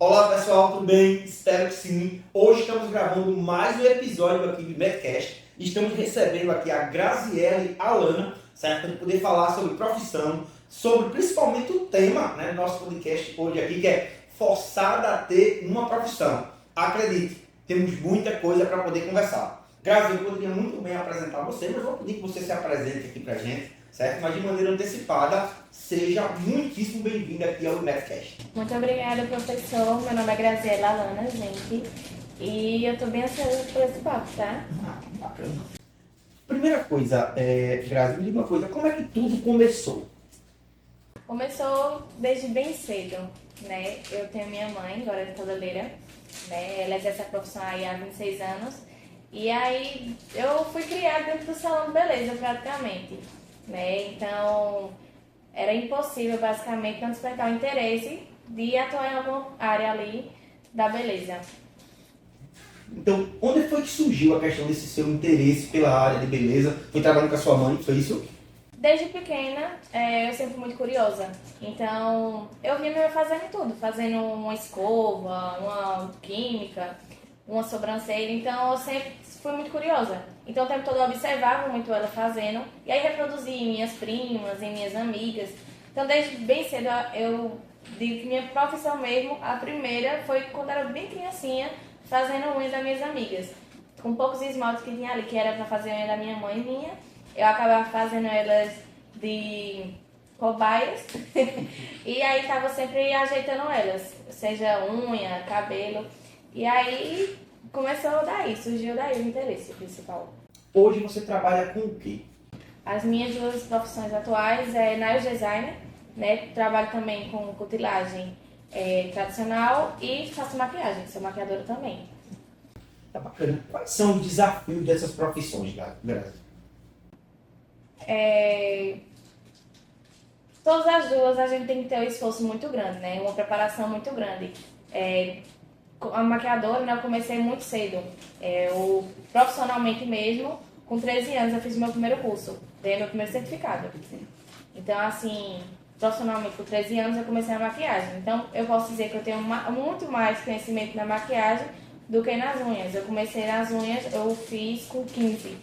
Olá pessoal, tudo bem? Espero que sim. Hoje estamos gravando mais um episódio aqui do Medcast. Estamos recebendo aqui a Graziele Alana, certo? Para poder falar sobre profissão, sobre principalmente o tema, né, do nosso podcast hoje aqui, que é forçada a ter uma profissão. Acredite, temos muita coisa para poder conversar. Graziele, eu poderia muito bem apresentar você, mas vou pedir que você se apresente aqui para a gente, certo? Mas de maneira antecipada, seja muitíssimo bem-vindo aqui ao Medcast. Muito obrigada, professor. Meu nome é Graziele Alana, gente. E eu estou bem ansiosa por esse papo, tá? Bacana. Primeira coisa, Grazi, me diga uma coisa, como é que tudo começou? Começou desde bem cedo, né? Eu tenho minha mãe, agora é modeleira, né? Ela exerce a profissão aí há 26 anos. E aí eu fui criada dentro do salão de beleza, praticamente, né? Então era impossível, basicamente, não despertar o interesse de atuar em alguma área ali da beleza. Então, onde foi que surgiu a questão desse seu interesse pela área de beleza? Foi trabalhando com a sua mãe, foi isso? Desde pequena, eu sempre fui muito curiosa. Então, eu via minha mãe fazendo tudo. Fazendo uma escova, uma química, uma sobrancelha. Então, eu sempre fui muito curiosa. Então, o tempo todo eu observava muito ela fazendo. E aí, reproduzia em minhas primas, em minhas amigas. Então, desde bem cedo, eu digo que minha profissão mesmo, a primeira, foi quando eu era bem criancinha, fazendo unha das minhas amigas. Com poucos esmaltes que tinha ali, que era para fazer a unha da minha mãe e minha. Eu acabava fazendo elas de cobaias e aí estava sempre ajeitando elas, seja unha, cabelo. E aí começou daí, surgiu daí o interesse principal. Hoje você trabalha com o quê? As minhas duas profissões atuais é nail designer, né? Trabalho também com cutilagem tradicional e faço maquiagem, sou maquiadora também. Tá bacana. Quais são os desafios dessas profissões, Grazi? Todas as duas a gente tem que ter um esforço muito grande, né? Uma preparação muito grande. A maquiadora, né, eu comecei muito cedo. Profissionalmente mesmo, com 13 anos eu fiz meu primeiro curso, dei meu primeiro certificado. Então, assim, profissionalmente com 13 anos eu comecei a maquiagem. Então, eu posso dizer que eu tenho muito mais conhecimento na maquiagem do que nas unhas. Eu comecei nas unhas, eu fiz com 15.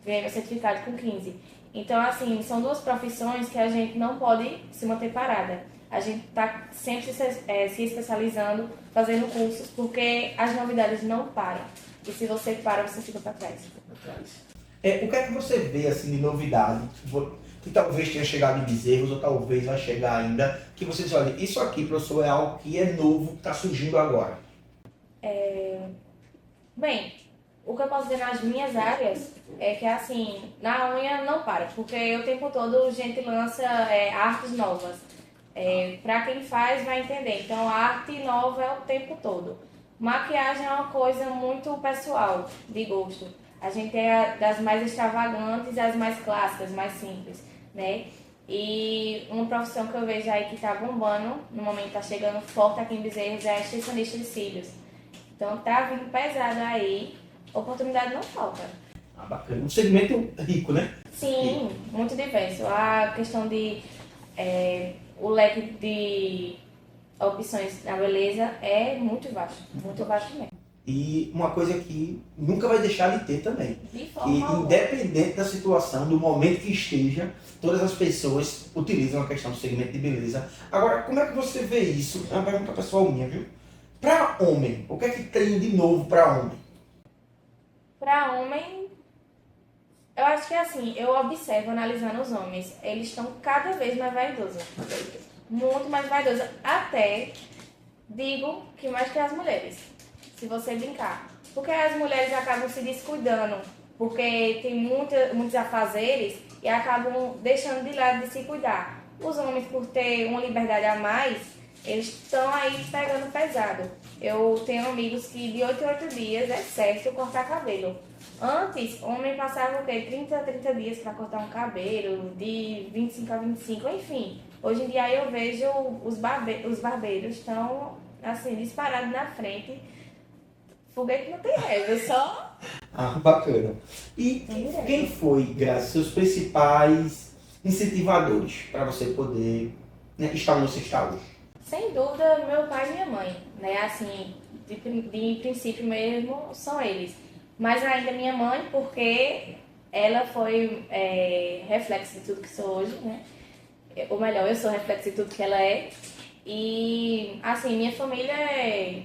Ganhei meu certificado com 15. Então, assim, são duas profissões que a gente não pode se manter parada. A gente está sempre se especializando, fazendo cursos, porque as novidades não param. E se você para, você fica para trás. O que é que você vê assim, de novidade, que talvez tenha chegado em Bezerros, ou talvez vai chegar ainda, que você diz, olha, isso aqui, professor, é algo que é novo, que está surgindo agora? Bem, o que eu posso dizer nas minhas áreas é que, assim, na unha não para, porque o tempo todo a gente lança artes novas. Para quem faz vai entender. Então, a arte nova é o tempo todo. Maquiagem é uma coisa muito pessoal, de gosto. A gente é das mais extravagantes e as mais clássicas, mais simples, né? E uma profissão que eu vejo aí que está bombando, no momento está chegando forte aqui em Bezerros, é a extensionista de cílios. Então, tá vindo pesado aí. Oportunidade não falta. Bacana. Um segmento rico, né? Sim, muito diverso. A questão de o leque de opções na beleza é muito vasto mesmo. E uma coisa que nunca vai deixar de ter também. De Que forma alguma. independente da situação, do momento que esteja, todas as pessoas utilizam a questão do segmento de beleza. Agora, como é que você vê isso? É uma pergunta pessoal minha, viu? Para homem, o que é que tem de novo para homem? Para homem, eu acho que assim, eu observo analisando os homens, eles estão cada vez mais vaidosos. Muito mais vaidosos. Até digo que mais que as mulheres, se você brincar. Porque as mulheres acabam se descuidando, porque tem muitos afazeres e acabam deixando de lado de se cuidar. Os homens, por ter uma liberdade a mais, eles estão aí pegando pesado. Eu tenho amigos que de 8 em 8 dias é certo cortar cabelo. Antes, homem passava o quê? 30 a 30 dias para cortar um cabelo, de 25 a 25, enfim. Hoje em dia eu vejo os barbeiros estão assim, disparados na frente. Foguete não tem régua, só... Bacana. E quem foi, Grazi, seus principais incentivadores para você poder estar onde você está hoje? Sem dúvida, meu pai e minha mãe, né? Assim, de princípio mesmo, são eles. Mas ainda minha mãe, porque ela foi reflexo de tudo que sou hoje, né? Ou melhor, eu sou reflexo de tudo que ela é. E, assim, minha família é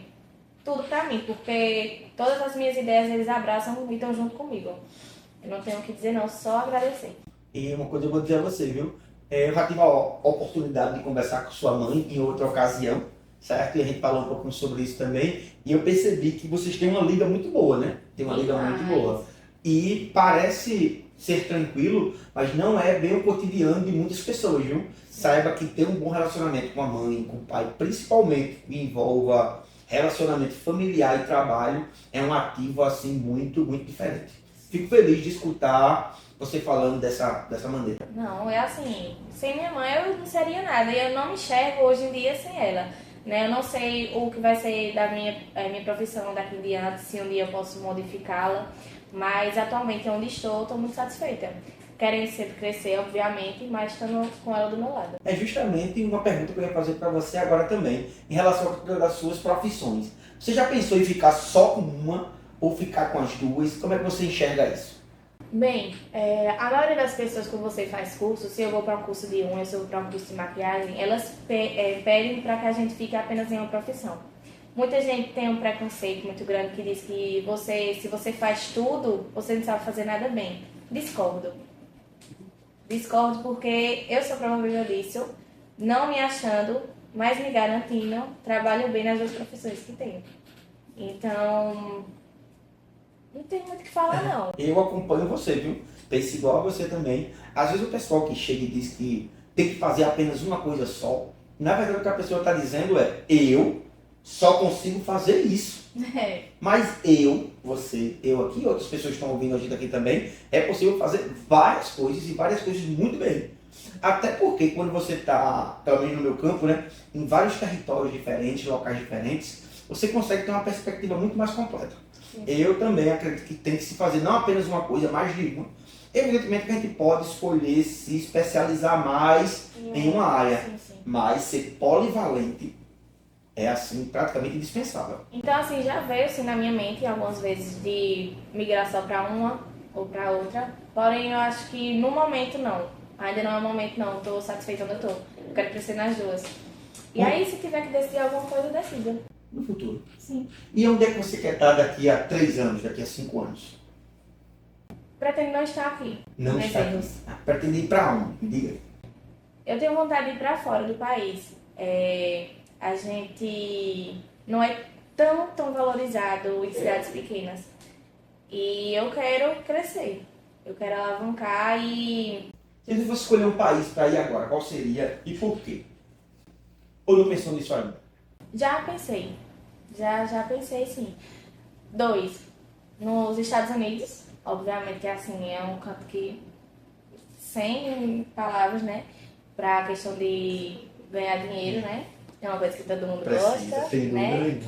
tudo pra mim, porque todas as minhas ideias eles abraçam e estão junto comigo. Eu não tenho o que dizer não, só agradecer. E uma coisa eu vou dizer a você, viu? Eu já tive a oportunidade de conversar com sua mãe em outra ocasião, certo? E a gente falou um pouquinho sobre isso também. E eu percebi que vocês têm uma liga muito boa, né? Tem uma liga muito boa. E parece ser tranquilo, mas não é bem o cotidiano de muitas pessoas, viu? Saiba que ter um bom relacionamento com a mãe, com o pai, principalmente que envolva relacionamento familiar e trabalho, é um ativo assim muito, muito diferente. Fico feliz de escutar você falando dessa maneira. Não, é assim, sem minha mãe eu não seria nada. E eu não me enxergo hoje em dia sem ela. Né? Eu não sei o que vai ser da minha profissão daqui em diante, se um dia eu posso modificá-la. Mas atualmente onde estou muito satisfeita. Querendo sempre crescer, obviamente, mas estando com ela do meu lado. É justamente uma pergunta que eu ia fazer para você agora também, em relação das suas profissões. Você já pensou em ficar só com uma ou ficar com as duas? Como é que você enxerga isso? Bem, a maioria das pessoas que você faz curso, se eu vou para um curso de unha, se eu vou para um curso de maquiagem, elas pedem para que a gente fique apenas em uma profissão. Muita gente tem um preconceito muito grande que diz que se você faz tudo, você não sabe fazer nada bem. Discordo. Discordo porque eu sou prova viva disso, não me achando, mas me garantindo, trabalho bem nas duas profissões que tenho. Então, não tem muito o que falar, não. Eu acompanho você, viu? Penso igual a você também. Às vezes o pessoal que chega e diz que tem que fazer apenas uma coisa só, na verdade o que a pessoa está dizendo é: eu só consigo fazer isso. Mas você, eu aqui, outras pessoas que estão ouvindo a gente aqui também, é possível fazer várias coisas e várias coisas muito bem. Até porque quando você está, pelo menos no meu campo, né, em vários territórios diferentes, locais diferentes, você consegue ter uma perspectiva muito mais completa. Sim. Eu também acredito que tem que se fazer não apenas uma coisa, mais de uma. Evidentemente que a gente pode escolher se especializar mais em uma área, mas ser polivalente é assim praticamente indispensável. Então assim, já veio assim na minha mente algumas vezes de migrar só para uma ou para outra, porém eu acho que no momento não. Ainda não é o momento não, estou satisfeita onde eu estou. Eu quero crescer nas duas. E aí se tiver que decidir alguma coisa, eu decido. No futuro? Sim. E onde é que você quer estar daqui a 3 anos, daqui a 5 anos? Pretendo não estar aqui. Não estar aqui. Pretende ir para onde? Me diga. Eu tenho vontade de ir para fora do país. A gente não é tão valorizado em cidades pequenas. E eu quero crescer. Eu quero alavancar e... Se você fosse escolher um país para ir agora, qual seria e por quê? Ou não pensou nisso ainda? Já pensei. Já pensei, sim. 2. Nos Estados Unidos. Obviamente que assim, é um canto que... Sem palavras, né? Pra questão de ganhar dinheiro, né? É uma coisa que todo mundo gosta, né?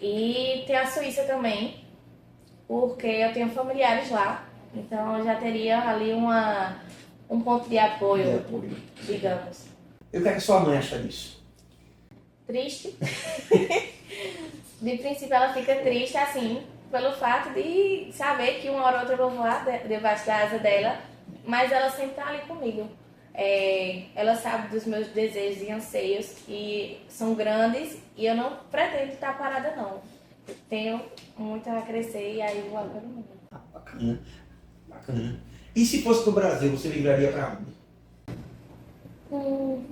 E tem a Suíça também, porque eu tenho familiares lá, então eu já teria ali um ponto de apoio, digamos. E o que é que sua mãe acha disso? Triste. De princípio ela fica triste, assim, pelo fato de saber que uma hora ou outra eu vou voar debaixo da asa dela, mas ela sempre tá ali comigo. Ela sabe dos meus desejos e anseios que são grandes e eu não pretendo estar parada não. Eu tenho muito a crescer e aí vou para o mundo. Bacana, bacana. E se fosse do Brasil, você migraria para onde?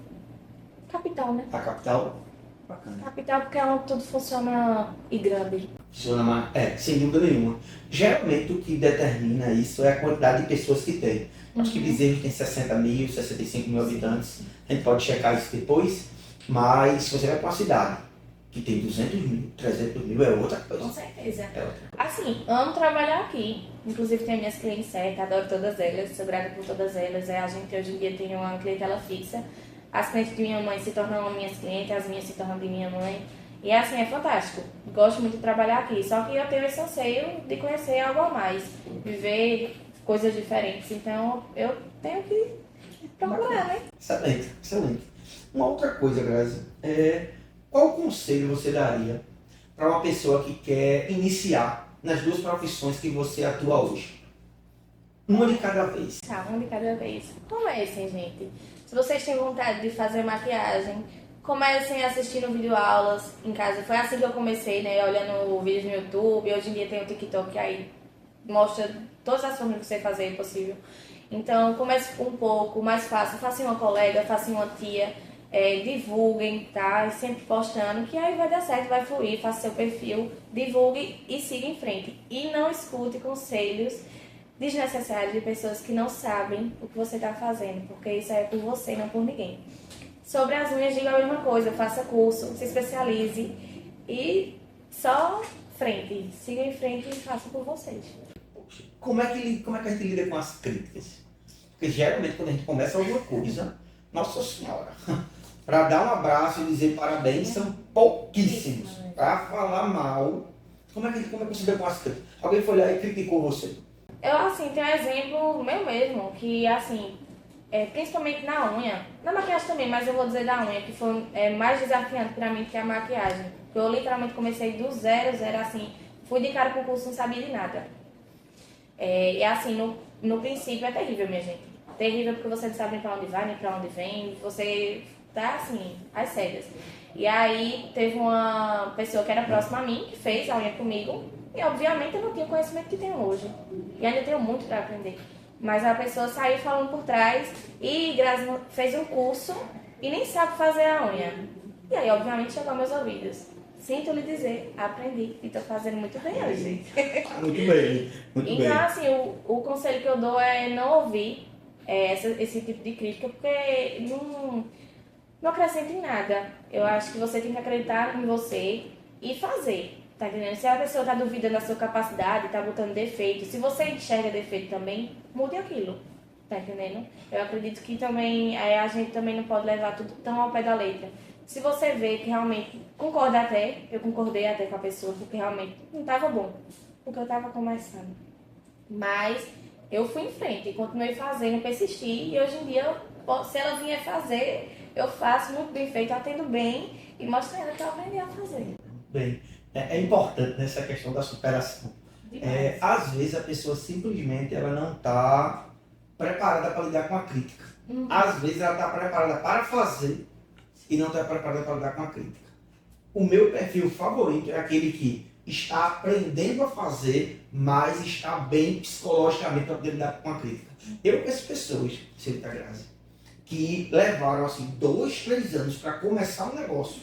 Capital, né? A capital? Bacana. Capital porque é onde tudo funciona e grande. Funciona mais, sem dúvida nenhuma. Geralmente o que determina isso é a quantidade de pessoas que tem. Acho que Bezerros tem 60 mil, 65 mil habitantes. A gente pode checar isso depois. Mas se você vai para uma cidade que tem 200 mil, 300 mil, é outra coisa. Com certeza. É outra. Assim, amo trabalhar aqui. Inclusive tenho minhas clientes certas, adoro todas elas, sou grata por todas elas. A gente hoje em dia tem uma clientela fixa. As clientes de minha mãe se tornam minhas clientes, as minhas se tornam de minha mãe. E assim, é fantástico. Gosto muito de trabalhar aqui. Só que eu tenho esse anseio de conhecer algo a mais. Viver coisas diferentes. Então, eu tenho que procurar, né? Excelente, excelente. Uma outra coisa, Grazi, qual conselho você daria para uma pessoa que quer iniciar nas duas profissões que você atua hoje? Uma de cada vez. Tá, uma de cada vez. Comecem, gente. Se vocês têm vontade de fazer maquiagem, comecem assistindo videoaulas em casa. Foi assim que eu comecei, né? Olhando vídeos no YouTube. Hoje em dia tem o TikTok que aí mostra todas as formas que você fazer possível. Então, comece um pouco mais fácil. Faça uma colega, faça uma tia. Divulguem, tá? E sempre postando, que aí vai dar certo, vai fluir. Faça seu perfil, divulgue e siga em frente. E não escute conselhos desnecessários de pessoas que não sabem o que você está fazendo, porque isso é por você, não por ninguém. Sobre as unhas, diga a mesma coisa, faça curso, se especialize e só frente, siga em frente e faça por vocês. Como é que a gente lida com as críticas? Porque geralmente quando a gente começa alguma coisa, nossa senhora, para dar um abraço e dizer parabéns são pouquíssimos. Para falar mal, como é que você lida com as críticas? Alguém foi lá e criticou você? Eu, assim, tenho um exemplo meu mesmo, que, assim, principalmente na unha, na maquiagem também, mas eu vou dizer da unha, que foi mais desafiante pra mim que a maquiagem. Porque eu literalmente comecei do zero, assim, fui de cara pro curso, não sabia de nada. E assim, no princípio é terrível, minha gente. Terrível porque você não sabe nem pra onde vai, nem pra onde vem, você tá, assim, às cegas. E aí, teve uma pessoa que era próxima a mim, que fez a unha comigo, e obviamente eu não tinha o conhecimento que tenho hoje. E ainda tenho muito para aprender. Mas a pessoa saiu falando por trás e Grazi fez um curso e nem sabe fazer a unha. E aí, obviamente, chegou aos meus ouvidos. Sinto lhe dizer, aprendi e estou fazendo muito bem hoje. Muito bem, muito bem. Então, assim, o conselho que eu dou é não ouvir esse tipo de crítica, porque não acrescenta em nada. Eu acho que você tem que acreditar em você e fazer. Tá entendendo? Se a pessoa tá duvidando da sua capacidade, tá botando defeito, se você enxerga defeito também, mude aquilo. Tá entendendo? Eu acredito que também a gente também não pode levar tudo tão ao pé da letra. Se você vê que realmente eu concordei até com a pessoa, porque realmente não tava bom, porque eu tava começando. Mas eu fui em frente, continuei fazendo, persisti, e hoje em dia, se ela vier fazer, eu faço muito bem feito, atendo bem e mostro a ela que eu aprendi a fazer. Bem, é importante nessa questão da superação. Às vezes a pessoa simplesmente ela não está preparada para lidar com a crítica. Às vezes ela está preparada para fazer e não está preparada para lidar com a crítica. O meu perfil favorito é aquele que está aprendendo a fazer, mas está bem psicologicamente para poder lidar com a crítica. Eu conheço pessoas, senhorita Grazi, que levaram assim 2, 3 anos para começar um negócio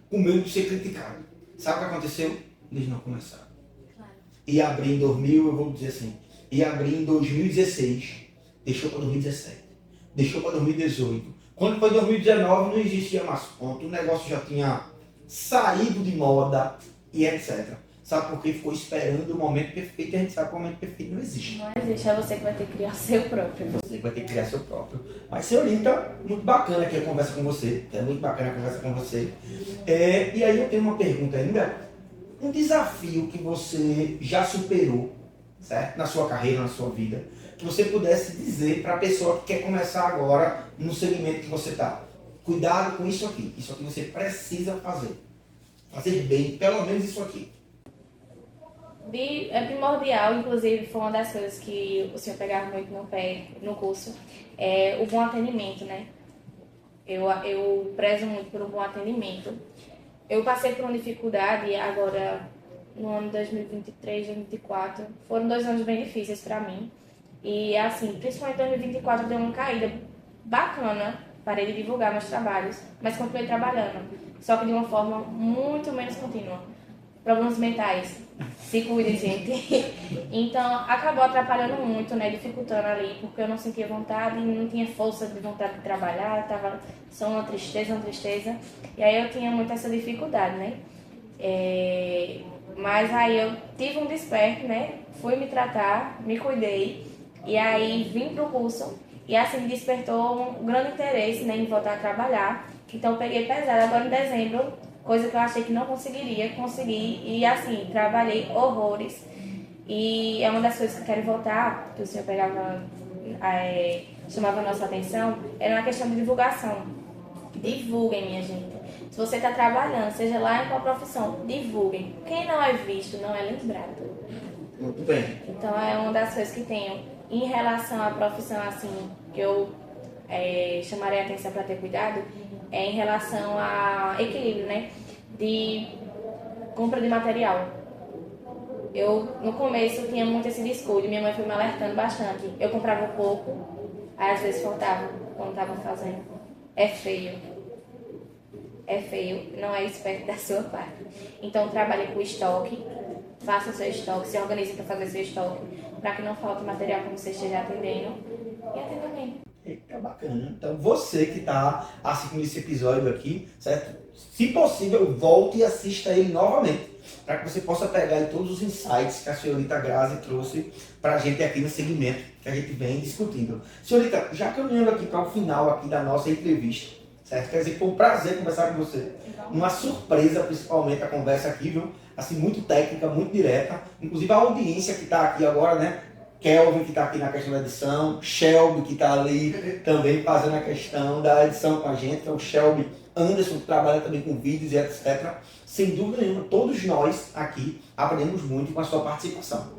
com medo de ser criticado. Sabe o que aconteceu? Eles não começaram. Claro. Ia abrir em 2000, eu vou dizer assim, ia abrir em 2016, deixou para 2017, deixou para 2018. Quando foi 2019 não existia mais ponto, o negócio já tinha saído de moda e etc. Sabe por quê? Ficou esperando o momento perfeito e a gente sabe que o momento perfeito não existe. Não existe, é você que vai ter que criar o seu próprio. Você que vai ter que criar seu próprio. Mas, senhorita, muito bacana aqui a conversa com você. É muito bacana a conversa com você. E aí eu tenho uma pergunta ainda. Um desafio que você já superou, certo? Na sua carreira, na sua vida, que você pudesse dizer para a pessoa que quer começar agora no segmento que você está. Cuidado com isso aqui você precisa fazer. Fazer bem, pelo menos isso aqui. É primordial, inclusive foi uma das coisas que o senhor pegava muito no pé no curso, o bom atendimento, né? Eu prezo muito por um bom atendimento. Eu passei por uma dificuldade agora no ano 2023, 2024. Foram 2 anos bem difíceis para mim. E assim, principalmente em 2024 deu uma caída bacana. Parei de divulgar meus trabalhos, mas continuei trabalhando. Só que de uma forma muito menos contínua. Problemas mentais. Se cuide, gente. Então, acabou atrapalhando muito, né? Dificultando ali, porque eu não sentia vontade, não tinha força de vontade de trabalhar, tava só uma tristeza. E aí eu tinha muito essa dificuldade, né? Mas aí eu tive um desperto, né? Fui me tratar, me cuidei, e aí vim pro curso, e assim me despertou um grande interesse, né, em voltar a trabalhar. Então eu peguei pesado, agora em dezembro, coisa que eu achei que não conseguiria, consegui, e assim, trabalhei horrores. E é uma das coisas que eu quero voltar, que o senhor chamava a nossa atenção, era uma questão de divulgação. Divulguem, minha gente. Se você está trabalhando, seja lá em qual profissão, divulguem. Quem não é visto não é lembrado. Muito bem. Então é uma das coisas que tenho em relação à profissão, assim, que eu chamarei a atenção para ter cuidado, é em relação a equilíbrio, né? De compra de material. Eu, no começo, tinha muito esse descuido, minha mãe foi me alertando bastante. Eu comprava pouco, aí às vezes faltava quando estava fazendo. É feio. É feio, não é esperto da sua parte. Então, trabalhe com estoque, faça o seu estoque, se organize para fazer seu estoque, para que não falte material quando você esteja atendendo e atenda bem. Eita, bacana. Então, você que está assistindo esse episódio aqui, certo? Se possível, volte e assista ele novamente, para que você possa pegar aí todos os insights que a senhorita Grazi trouxe para a gente aqui no segmento que a gente vem discutindo. Senhorita, já caminhando aqui para o final aqui da nossa entrevista, certo? Quer dizer que foi um prazer conversar com você. Uma surpresa, principalmente, a conversa aqui, viu? Assim, muito técnica, muito direta. Inclusive a audiência que está aqui agora, né? Kelvin, que está aqui na questão da edição, Shelby, que está ali também fazendo a questão da edição com a gente, que é o Shelby Anderson, que trabalha também com vídeos e etc. Sem dúvida nenhuma, todos nós aqui aprendemos muito com a sua participação.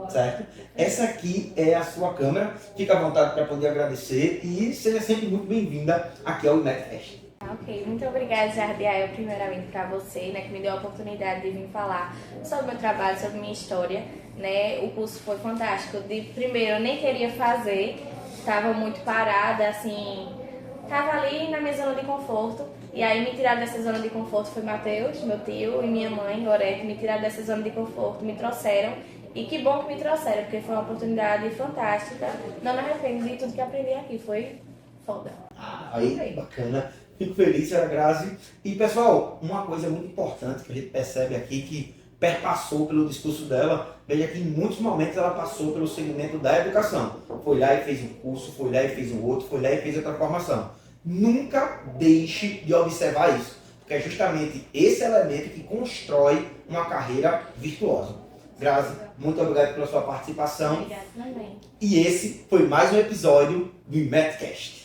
Certo? Essa aqui é a sua câmera, fica à vontade para poder agradecer e seja sempre muito bem-vinda aqui ao IMETFest. Ok, muito obrigada, Jardiael, primeiramente para você, né, que me deu a oportunidade de vir falar sobre o meu trabalho, sobre minha história, né, o curso foi fantástico. Primeiro, eu nem queria fazer, estava muito parada, assim, estava ali na minha zona de conforto, e aí me tiraram dessa zona de conforto foi Matheus, meu tio, e minha mãe, Gorete, me tiraram dessa zona de conforto, me trouxeram, e que bom que me trouxeram, porque foi uma oportunidade fantástica, não me arrependo de tudo que aprendi aqui, foi foda. Aí, bacana. Fico feliz, senhora Grazi. E, pessoal, uma coisa muito importante que a gente percebe aqui, que perpassou pelo discurso dela, veja que em muitos momentos ela passou pelo segmento da educação. Foi lá e fez um curso, foi lá e fez um outro, foi lá e fez outra formação. Nunca deixe de observar isso, porque é justamente esse elemento que constrói uma carreira virtuosa. Grazi, muito obrigado pela sua participação. Obrigada também. E esse foi mais um episódio do IMETCast.